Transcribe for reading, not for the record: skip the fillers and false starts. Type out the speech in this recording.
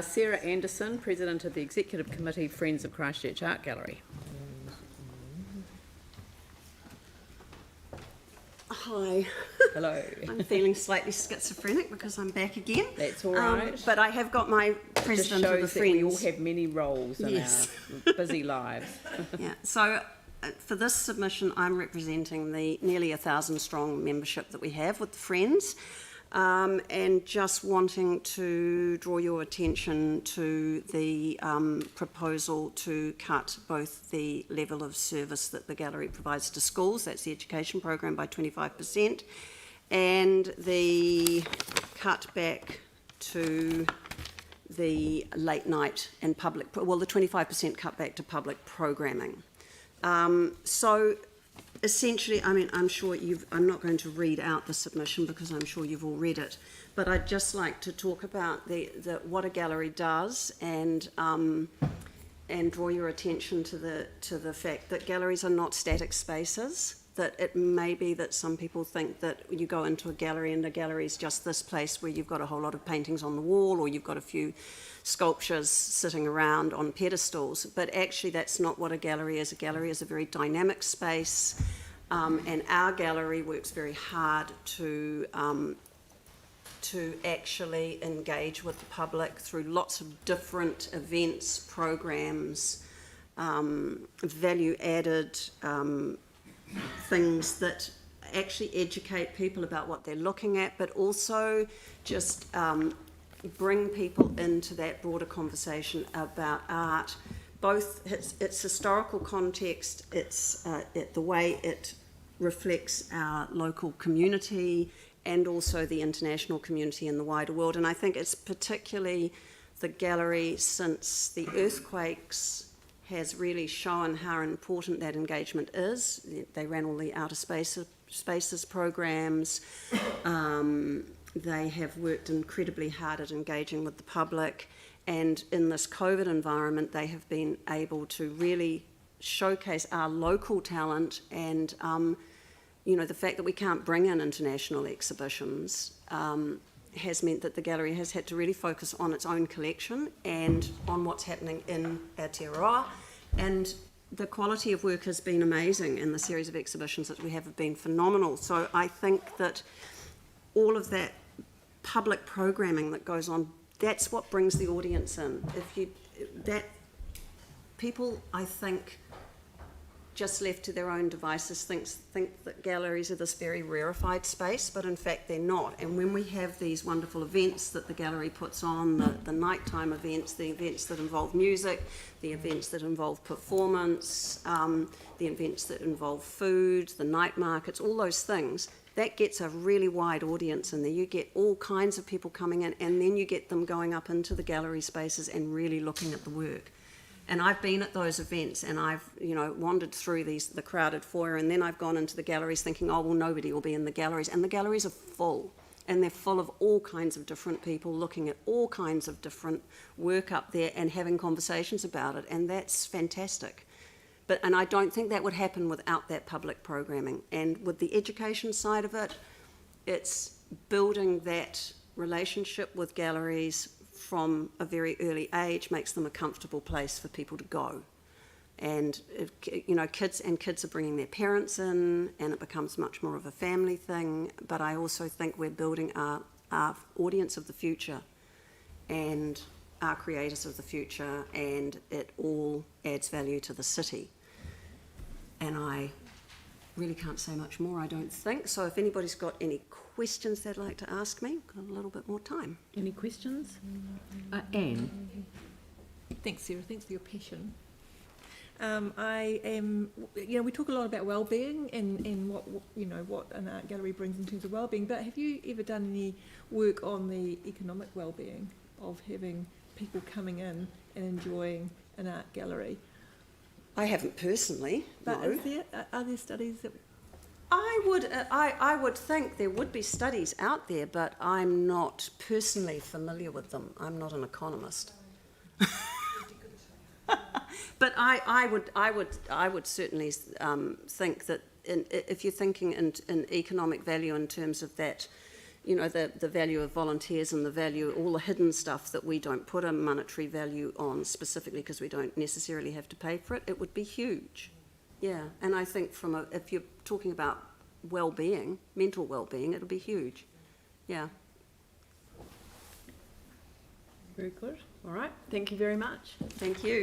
Sarah Anderson, President of the Executive Committee, Friends of Christchurch Art Gallery. Hi. Hello. I'm feeling slightly schizophrenic because I'm back again. That's all right. But I have got my President of the That Friends. we all have many roles in our busy lives. Yeah. So for this submission, I'm representing the nearly 1,000 strong membership that we have with the Friends. And just wanting to draw your attention to the proposal to cut both the level of service that the gallery provides to schools, that's the education program, by 25%, and the cut back to the late night and public, the 25% cut back to public programming. So essentially, I mean, I'm sure I'm not going to read out the submission because I'm sure you've all read it, but I'd just like to talk about what a gallery does and draw your attention to the fact that galleries are not static spaces. That it may be that some people think that you go into a gallery and a gallery is just this place where you've got a whole lot of paintings on the wall or you've got a few sculptures sitting around on pedestals, but actually that's not what a gallery is. A gallery is a very dynamic space, and our gallery works very hard to actually engage with the public through lots of different events, programs, value-added things that actually educate people about what they're looking at, but also just bring people into that broader conversation about art, both its historical context, its the way it reflects our local community, and also the international community in the wider world. And I think it's particularly the gallery since the earthquakes has really shown how important that engagement is. They ran all the outer spaces programs. They have worked incredibly hard at engaging with the public, and in this COVID environment they have been able to really showcase our local talent, and the fact that we can't bring in international exhibitions has meant that the gallery has had to really focus on its own collection and on what's happening in Aotearoa, and the quality of work has been amazing, and the series of exhibitions that we have been phenomenal. So I think that all of that public programming that goes on, that's what brings the audience in. People, I think, just left to their own devices think that galleries are this very rarefied space, but in fact they're not. And when we have these wonderful events that the gallery puts on, the nighttime events, the events that involve music, the events that involve performance, the events that involve food, the night markets, all those things, that gets a really wide audience in there. You get all kinds of people coming in, and then you get them going up into the gallery spaces and really looking at the work. And I've been at those events, and I've wandered through the crowded foyer, and then I've gone into the galleries thinking, oh well, nobody will be in the galleries, and the galleries are full, and they're full of all kinds of different people looking at all kinds of different work up there and having conversations about it, and that's fantastic. And I don't think that would happen without that public programming. And with the education side of it, it's building that relationship with galleries from a very early age, makes them a comfortable place for people to go. And kids are bringing their parents in, and it becomes much more of a family thing. But I also think we're building our audience of the future and our creators of the future, and it all adds value to the city. And I really can't say much more, I don't think. So if anybody's got any questions they'd like to ask me, got a little bit more time. Any questions? Anne? Thanks, Sarah. Thanks for your passion. I am, we talk a lot about well-being and what an art gallery brings in terms of well-being, but have you ever done any work on the economic well-being of having people coming in and enjoying an art gallery? I haven't personally, but no. Are there studies that... I would think there would be studies out there, but I'm not personally familiar with them. I'm not an economist. But I would certainly think that if you're thinking in economic value in terms of that, you know, the value of volunteers and the value, all the hidden stuff that we don't put a monetary value on specifically because we don't necessarily have to pay for it, it would be huge. Yeah, and I think if you're talking about well-being, mental well-being, it'll be huge. Yeah. Very good. All right. Thank you very much. Thank you.